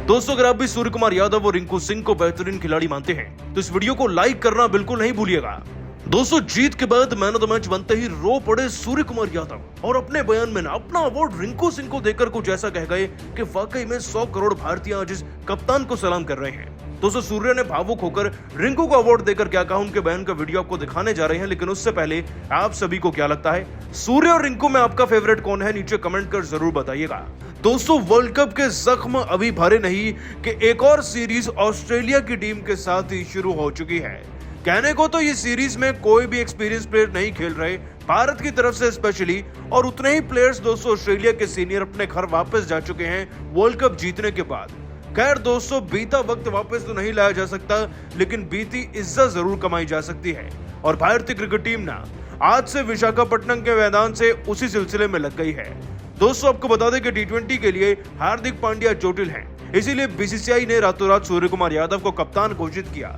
दोस्तों अगर आप भी सूर्य कुमार यादव और रिंकू सिंह को बेहतरीन खिलाड़ी मानते हैं तो इस वीडियो को लाइक करना बिल्कुल नहीं भूलिएगा। दोस्तों जीत के बाद मैन ऑफ द मैच बनते ही रो पड़े सूर्य कुमार यादव और अपने बयान में अपना अवार्ड रिंकू सिंह को देकर कुछ ऐसा कह गए कि वाकई में 100 करोड़ भारतीय आज इस कप्तान को सलाम कर रहे हैं। दोस्तों सूर्य ने भावुक होकर रिंकू को अवार्ड देकर क्या कहा, उनके बयान का वीडियो आपको दिखाने जा रहे हैं, लेकिन उससे पहले आप सभी को क्या लगता है, सूर्य और रिंकू में आपका फेवरेट कौन है? नीचे कमेंट कर जरूर बताइएगा। दोस्तों वर्ल्ड कप के जख्म अभी भरे नहीं कि एक और सीरीज ऑस्ट्रेलिया की टीम के साथ ही शुरू हो चुकी है। कहने को तो ये सीरीज में कोई भी एक्सपीरियंस प्लेयर नहीं खेल रहे भारत की तरफ से स्पेशली, और उतने ही प्लेयर्स दोस्तों ऑस्ट्रेलिया के सीनियर अपने घर वापस जा चुके हैं वर्ल्ड कप जीतने के बाद। खैर दोस्तों बीता वक्त वापस तो नहीं लाया जा सकता, लेकिन बीती इज्जत जरूर कमाई जा सकती है और भारतीय क्रिकेट टीम ना आज से विशाखापट्टनम के मैदान से उसी सिलसिले में लग गई है। दोस्तों आपको बता दें कि टी20 के लिए हार्दिक पांड्या चोटिल हैं, इसीलिए बीसीसीआई ने रातों रात सूर्य कुमार यादव को कप्तान घोषित किया।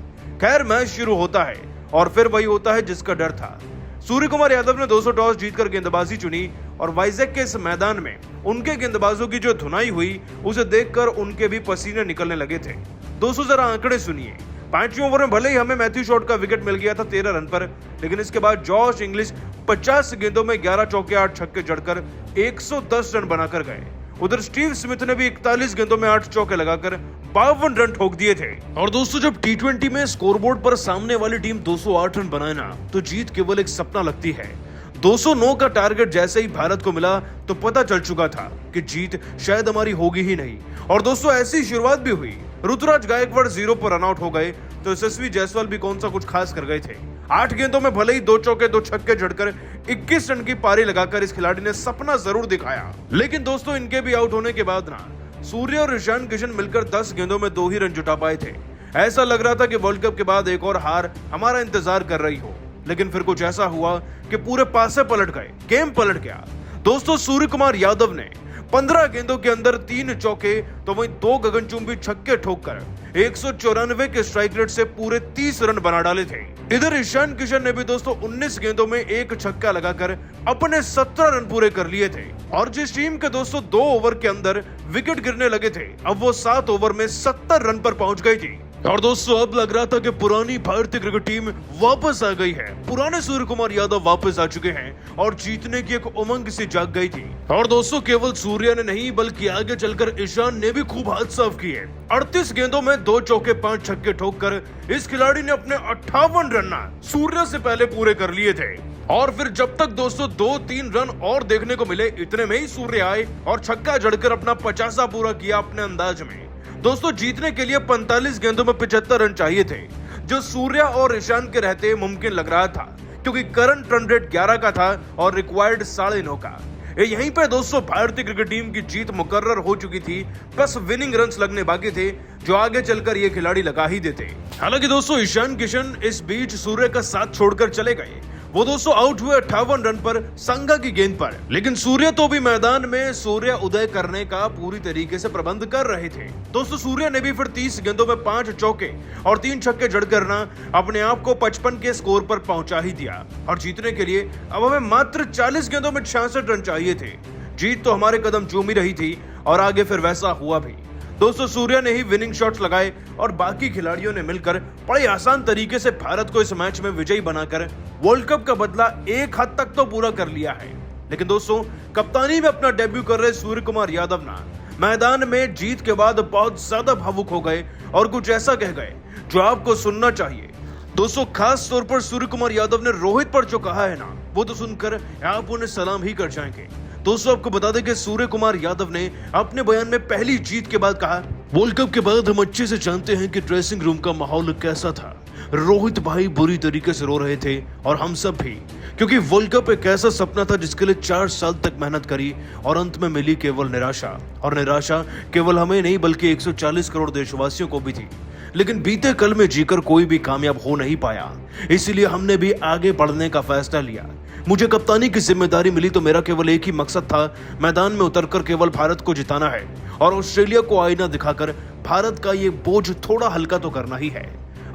खैर मैच शुरू होता है और फिर वही होता है जिसका डर था। सूर्य कुमार यादव ने 200 टॉस जीतकर गेंदबाजी चुनी और वाइजैक के इस मैदान में उनके गेंदबाजों की जो धुनाई हुई उसे देखकर उनके भी पसीने निकलने लगे थे। दोस्तों जरा आंकड़े सुनिए। 5वें ओवर में भले ही हमें मैथ्यू शॉट का विकेट मिल गया था 13 रन पर, लेकिन इसके बाद जॉश इंग्लिश 50 गेंदों में 11 चौके 8 छक्के जड़कर 110 रन बनाकर गए। उधर स्टीव स्मिथ ने भी 41 गेंदों में 8 चौके लगाकर 52 रन ठोक दिए थे। और दोस्तों जब टी20 में स्कोरबोर्ड पर सामने वाली टीम 208 रन बनाए ना तो जीत केवल एक सपना लगती है। 209 का टारगेट जैसे ही भारत को मिला तो पता चल चुका था कि जीत शायद हमारी होगी ही नहीं। और दोस्तों ऐसी शुरुआत भी हुई। ऋतुराज गायकवाड़ 0 पर रन आउट हो गए तो यशस्वी जायसवाल भी कौन सा कुछ खास कर गए थे। 8 गेंदों में भले ही 2 चौके 2 छक्के जड़कर 21 रन की पारी लगाकर इस खिलाड़ी ने सपना जरूर दिखाया। लेकिन दोस्तों इनके भी आउट होने के बाद ना सूर्य और ईशान किशन मिलकर 10 गेंदों में 2 ही रन जुटा पाए थे। ऐसा लग रहा था कि वर्ल्ड कप के बाद एक और हार हमारा इंतजार कर रही हो, लेकिन फिर कुछ ऐसा हुआ कि पूरे पासे पलट गए, गेम पलट गया। दोस्तों सूर्य कुमार यादव ने 15 गेंदों के अंदर 3 चौके तो वहीं 2 गगनचुंबी छक्के ठोककर 194 के स्ट्राइक रेट से पूरे 30 रन बना डाले थे। इधर ईशान किशन ने भी दोस्तों 19 गेंदों में 1 छक्का लगाकर अपने 17 रन पूरे कर लिए थे। और जिस टीम के दोस्तों 2 ओवर के अंदर विकेट गिरने लगे थे, अब वो 7 ओवर में 70 रन पर पहुंच गई थी। और दोस्तों अब लग रहा था कि पुरानी भारतीय क्रिकेट टीम वापस आ गई है। पुराने सूर्य कुमार यादव वापस आ चुके हैं और जीतने की एक उमंग सी जाग गई थी। और दोस्तों केवल सूर्य ने नहीं बल्कि आगे चलकर ईशान ने भी खूब हाथ साफ किए। 38 गेंदों में 2 चौके 5 छक्के ठोककर इस खिलाड़ी ने अपने 58 रन सूर्य से पहले पूरे कर लिए थे। और फिर जब तक दोस्तों 2-3 रन और देखने को मिले, इतने में ही सूर्य आए और छक्का जड़कर अपना 50 पूरा किया अपने अंदाज में। दोस्तों जीतने के लिए 45 गेंदों में 75 रन चाहिए थे, जो सूर्य और ईशान के रहते मुमकिन लग रहा था, क्योंकि करंट रन रेट 11 का था और रिक्वायर्ड 9.5 का। यहीं पे दोस्तों भारतीय क्रिकेट टीम की जीत मुकर्रर हो चुकी थी, बस विनिंग रन्स लगने बाकी थे जो आगे चलकर ये खिलाड़ी लगा ही देते। हालांकि दोस्तों ईशान किशन इस बीच सूर्य का साथ छोड़कर चले गए। वो दोस्तों आउट हुए 58 रन पर संघा की गेंद पर, लेकिन सूर्य तो भी मैदान में सूर्य उदय करने का पूरी तरीके से प्रबंध कर रहे थे। दोस्तों सूर्य ने भी फिर 30 गेंदों में 5 चौके और 3 छक्के जड़कर ना अपने आप को 55 के स्कोर पर पहुंचा ही दिया। और जीतने के लिए अब हमें मात्र 40 गेंदों में 66 रन चाहिए थे। जीत तो हमारे कदम चूम ही रही थी और आगे फिर वैसा हुआ भी। दोस्तों सूर्य ने ही विनिंग शॉट्स लगाए और बाकी खिलाड़ियों ने मिलकर बड़े आसान तरीके से भारत को इस मैच में विजयी बनाकर वर्ल्ड कप का बदला एक हद तक तो पूरा कर लिया है। लेकिन दोस्तों कप्तानी में अपना डेब्यू कर रहे सूर्य कुमार यादव ना मैदान में जीत के बाद बहुत ज्यादा भावुक हो गए और कुछ ऐसा कह गए जो आपको सुनना चाहिए। दोस्तों खास तौर पर सूर्य कुमार यादव ने रोहित पर जो कहा है ना, वो तो सुनकर आप उन्हें सलाम ही कर जाएंगे। दोस्तों आपको बता दें कि सूर्य कुमार यादव ने अपने बयान में पहली जीत के बाद कहा, वर्ल्ड कप के बाद हम अच्छे से जानते हैं कि ड्रेसिंग रूम का माहौल कैसा था। रोहित भाई बुरी तरीके से रो रहे थे और हम सब भी, क्योंकि वर्ल्ड कप एक ऐसा सपना था जिसके लिए 4 साल तक मेहनत करी और अंत में मिली केवल निराशा। और निराशा केवल हमें नहीं बल्कि 140 करोड़ देशवासियों को भी थी। लेकिन बीते कल में जीकर कोई भी कामयाब हो नहीं पाया, इसीलिए हमने भी आगे बढ़ने का फैसला लिया। मुझे कप्तानी की जिम्मेदारी मिली तो मेरा केवल एक ही मकसद था, मैदान में उतरकर केवल भारत को जिताना है और ऑस्ट्रेलिया को आईना दिखाकर भारत का ये बोझ थोड़ा हल्का तो करना ही है।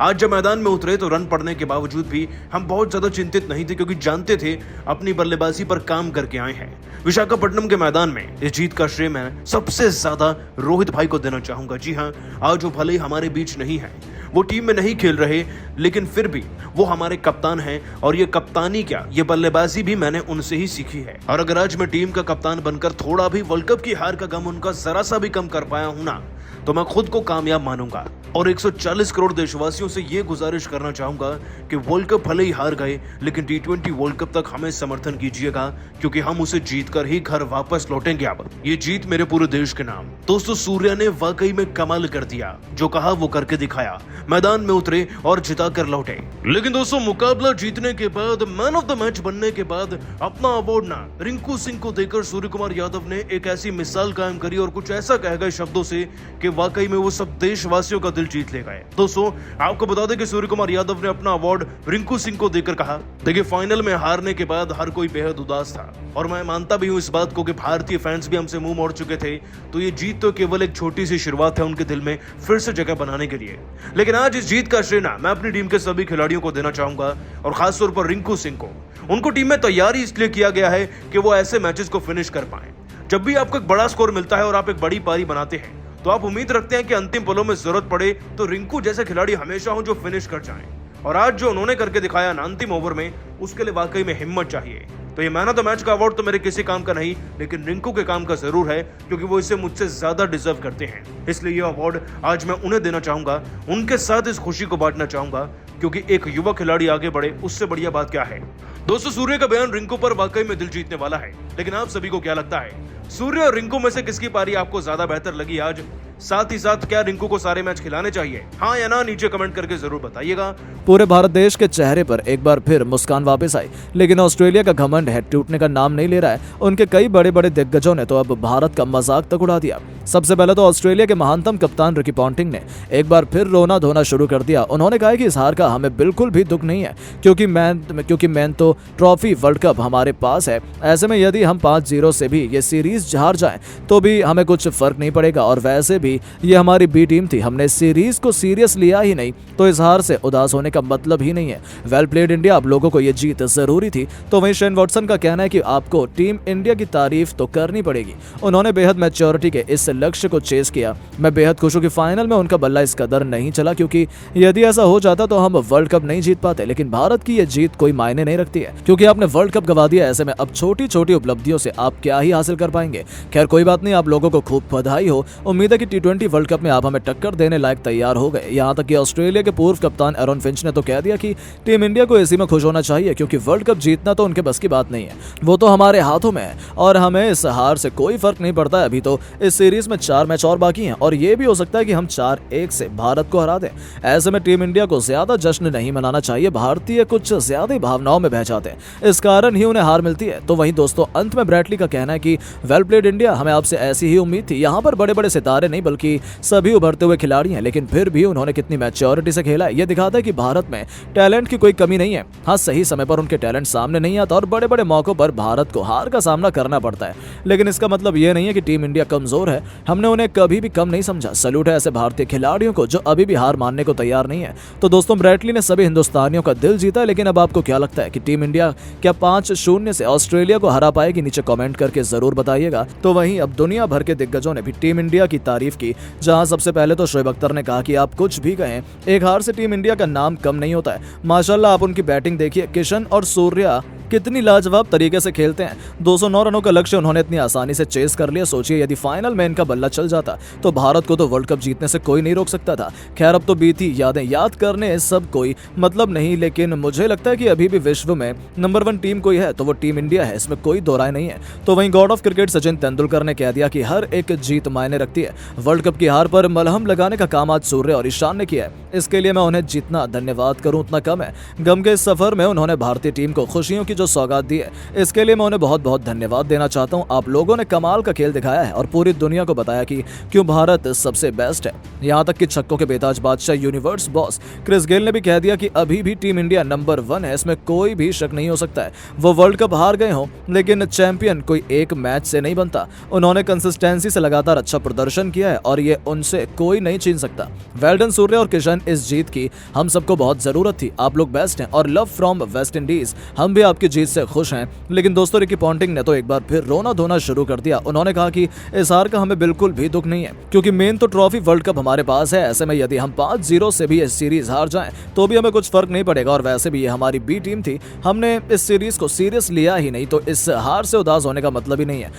आज जब मैदान में उतरे तो रन पड़ने के बावजूद भी हम बहुत ज्यादा चिंतित नहीं थे, क्योंकि जानते थे अपनी बल्लेबाजी पर काम करके आए हैं। विशाखापट्टनम के मैदान में इस जीत का श्रेय मैं सबसे ज्यादा रोहित भाई को देना चाहूंगा। जी हाँ, आज वो भले ही हमारे बीच नहीं है, वो टीम में नहीं खेल रहे, लेकिन फिर भी वो हमारे कप्तान हैं और ये कप्तानी क्या, ये बल्लेबाजी भी मैंने उनसे ही सीखी है। और अगर आज मैं टीम का कप्तान बनकर थोड़ा भी वर्ल्ड कप की हार का गम उनका जरा सा भी कम कर पाया हूं ना, तो मैं खुद को कामयाब मानूंगा। और 140 करोड़ देशवासियों से ये गुजारिश करना चाहूंगा कि वर्ल्ड कप भले ही हार गए, लेकिन T20 वर्ल्ड कप तक हमें समर्थन कीजिएगा, क्योंकि हम उसे जीतकर ही घर वापस लौटेंगे। अब ये जीत मेरे पूरे देश के नाम। दोस्तों, सूर्या ने वाकई में कमाल कर दिया, जो कहा वो करके दिखाया। मैदान में उतरे और जिता कर लौटे। लेकिन दोस्तों, मुकाबला जीतने के बाद, मैन ऑफ द मैच बनने के बाद अपना अवार्ड ना रिंकू सिंह को देकर सूर्य कुमार यादव ने एक ऐसी मिसाल कायम करी और कुछ ऐसा कह गए शब्दों से कि वाकई में वो सब देशवासियों का दिल जीत ले गए। दोस्तों, आपको बता दें कि सूर्य कुमार यादव ने अपना अवार्ड रिंकू सिंह को देकर कहा, देखिए फाइनल में हारने के बाद हर कोई बेहद उदास था, और मैं मानता भी हूं इस बात को कि भारतीय फैंस भी हमसे मुंह मोड़ चुके थे, तो ये जीत तो केवल एक छोटी सी शुरुआत है उनके दिल में फिर से जगह बनाने के लिए। लेकिन आज इस जीत का श्रेय ना मैं अपनी टीम के सभी खिलाड़ियों को देना चाहूंगा, और खासतौर पर रिंकू सिंह को। उनको टीम में तैयारी इसलिए किया गया है कि वो ऐसे मैचेस को फिनिश कर पाए। जब भी आपको एक बड़ा स्कोर मिलता है और आप एक बड़ी पारी बनाते हैं, तो आप उम्मीद रखते हैं कि अंतिम पलों में जरूरत पड़े तो रिंकू जैसे खिलाड़ी हमेशा हो जो फिनिश कर जाएं। और आज जो उन्होंने करके दिखाया ना अंतिम ओवर में, उसके लिए वाकई में हिम्मत चाहिए। तो ये मैन ऑफ द मैच का अवार्ड तो मेरे किसी काम का नहीं, लेकिन रिंकू के काम का जरूर है, क्योंकि वो इसे मुझसे ज्यादा डिजर्व करते हैं। इसलिए ये अवार्ड आज मैं उन्हें देना चाहूंगा, उनके साथ इस खुशी को बांटना चाहूंगा, क्योंकि एक युवा खिलाड़ी आगे बढ़े, उससे बढ़िया बात क्या है। दोस्तों, सूर्य का बयान रिंकू पर वाकई में दिल जीतने वाला है, लेकिन आप सभी को क्या लगता है, सूर्य और रिंकू में से किसकी पारी आपको ज्यादा बेहतर लगी आज? साथ ही साथ क्या रिंकू को सारे मैच खिलाने चाहिए, हाँ या ना? नीचे कमेंट करके जरूर बताइएगा। पूरे भारत देश के चेहरे पर एक बार फिर मुस्कान वापस आई, लेकिन ऑस्ट्रेलिया का घमंड है टूटने का नाम नहीं ले रहा है। उनके कई बड़े बड़े दिग्गजों ने तो अब भारत का मजाक तक उड़ा दिया। सबसे पहले तो ऑस्ट्रेलिया के महानतम कप्तान रिकी पॉन्टिंग ने एक बार फिर रोना धोना शुरू कर दिया। उन्होंने कहा कि इस हार का हमें बिल्कुल भी दुख नहीं है, क्योंकि मैन तो ट्रॉफी वर्ल्ड कप हमारे पास है। ऐसे में यदि हम 5-0 से भी ये सीरीज हार जाएं तो भी हमें कुछ फर्क नहीं पड़ेगा, और वैसे भी ये हमारी बी टीम थी, हमने सीरीज को सीरियस लिया ही नहीं, तो इस हार से उदास होने का मतलब ही नहीं है। वेल प्लेड इंडिया, आप लोगों को ये जीत जरूरी थी। तो वहीं शेन वॉटसन का कहना है कि आपको टीम इंडिया की तारीफ तो करनी पड़ेगी, उन्होंने बेहद मैच्योरिटी के इस लक्ष्य को चेस किया। मैं बेहद खुश हूं कि फाइनल में उनका बल्ला इस कदर नहीं चला, क्योंकि यदि ऐसा हो जाता तो हम वर्ल्ड कप नहीं जीत पाते। लेकिन भारत की ये जीत कोई मायने नहीं रखती है, क्योंकि आपने वर्ल्ड कप गवा दिया। ऐसे में अब छोटी छोटी उपलब्धियों से आप क्या ही हासिल कर पाएंगे। खैर कोई बात नहीं, आप लोगों को खूब बधाई हो। उम्मीद है कि T20 वर्ल्ड कप में आप हमें टक्कर देने लायक तैयार हो गए। यहाँ तक कि ऑस्ट्रेलिया के पूर्व कप्तान एरन फिंच ने तो कह दिया कि टीम इंडिया को इसी में खुश होना चाहिए, क्योंकि वर्ल्ड कप जीतना तो उनके बस की बात नहीं है, वो तो हमारे हाथों में है, और हमें इस हार से कोई फर्क नहीं पड़ता है। अभी तो इस सीरीज में 4 मैच और बाकी हैं, और ये भी हो सकता है कि हम 4-1 से भारत को हरा दें। ऐसे में टीम इंडिया को ज्यादा जश्न नहीं मनाना चाहिए। भारतीय कुछ ज्यादा भावनाओं में बह जाते हैं, इस कारण ही उन्हें हार मिलती है। तो वहीं दोस्तों, अंत में ब्रैडली का कहना है कि वेल प्लेड इंडिया, हमें आपसे ऐसी ही उम्मीद थी। यहाँ पर बड़े बड़े सितारे नहीं, बल्कि सभी उभरते हुए खिलाड़ी हैं, लेकिन फिर भी उन्होंने कितनी मैच्योरिटी से खेला है। ये दिखाता है कि भारत में टैलेंट की कोई कमी नहीं है। हाँ, सही समय पर उनके टैलेंट सामने नहीं आता, और बड़े बड़े मौकों पर भारत को हार का सामना करना पड़ता है। लेकिन इसका मतलब ये नहीं है कि टीम इंडिया कमजोर है। हमने उन्हें कभी भी कम नहीं समझा। सैल्यूट है ऐसे भारतीय खिलाड़ियों को जो अभी भी हार मानने को तैयार नहीं है। तो दोस्तों, ब्रैडली ने सभी हिंदुस्तानियों का दिल जीता। लेकिन अब आपको क्या लगता है कि टीम इंडिया क्या 5-0 से ऑस्ट्रेलिया को हरा पाएगी? नीचे कमेंट करके जरूर बताइएगा। तो वहीं अब दुनिया भर के दिग्गजों ने भी टीम इंडिया की तारीफ की, जहां सबसे पहले तो शोएब अख्तर ने कहा कि आप कुछ भी कहें, एक हार से टीम इंडिया का नाम कम नहीं होता है। माशाल्लाह, आप उनकी बैटिंग देखिए, किशन और सूर्या कितनी लाजवाब तरीके से खेलते हैं। 209 रनों का लक्ष्य उन्होंने इतनी आसानी से चेस कर लिया। सोचिए यदि फाइनल में इनका बल्ला चल जाता तो भारत को तो वर्ल्ड कप जीतने से कोई नहीं रोक सकता था। खैर, अब तो बीती यादें याद करने सब कोई मतलब नहीं, लेकिन मुझे लगता है कि अभी भी विश्व में नंबर 1 टीम कोई है तो वो टीम इंडिया है, इसमें कोई दो राय नहीं है। तो वहीं God of cricket Sachin Tendulkar ने कह दिया कि हर एक जीत मायने रखती है। वर्ल्ड कप की हार पर मलहम लगाने का काम आज सूर्य और ईशान ने किया है। इसके लिए मैं उन्हें जितना धन्यवाद करूं उतना कम है। गम के इस सफर में उन्होंने भारतीय टीम को खुशियों की की जो सौगात दी है, इसके लिए मैं उन्हें बहुत बहुत धन्यवाद देना चाहता हूँ। आप लोगों ने कमाल का खेल दिखाया है और पूरी दुनिया को बताया कि क्यों भारत सबसे बेस्ट है। यहाँ तक कि छक्कों के बेताज बादशाह यूनिवर्स बॉस क्रिस गेल ने भी कह दिया कि अभी भी टीम इंडिया नंबर 1 है, इसमें कोई भी शक नहीं हो सकता है। वो वर्ल्ड कप हार गए हों, लेकिन चैंपियन कोई एक मैच से नहीं बनता। उन्होंने कंसिस्टेंसी से लगातार अच्छा प्रदर्शन किया है और ये उनसे कोई नहीं छीन सकता। वेल डन सूर्य और किशन, इस जीत की हम सबको बहुत जरूरत थी। आप लोग बेस्ट हैं और लव फ्रॉम वेस्ट इंडीज। हम भी आपकी जीत से खुश हैं। लेकिन दोस्तों, रिकी पॉन्टिंग ने तो एक बार फिर रोना धोना शुरू कर दिया। उन्होंने कहा कि इस हार का हमें बिल्कुल भी दुख नहीं है, क्योंकि मेन तो ट्रॉफी वर्ल्ड कप हमारे पास है। ऐसे में यदि हम 5-0 से भी इस सीरीज हार जाएं तो भी हमें कुछ फर्क नहीं पड़ेगा। और वैसे भी ये हमारी बी टीम थी, हमने इस सीरीज को सीरियस लिया ही नहीं, तो इस हार से उदास होने का मतलब ही नहीं है।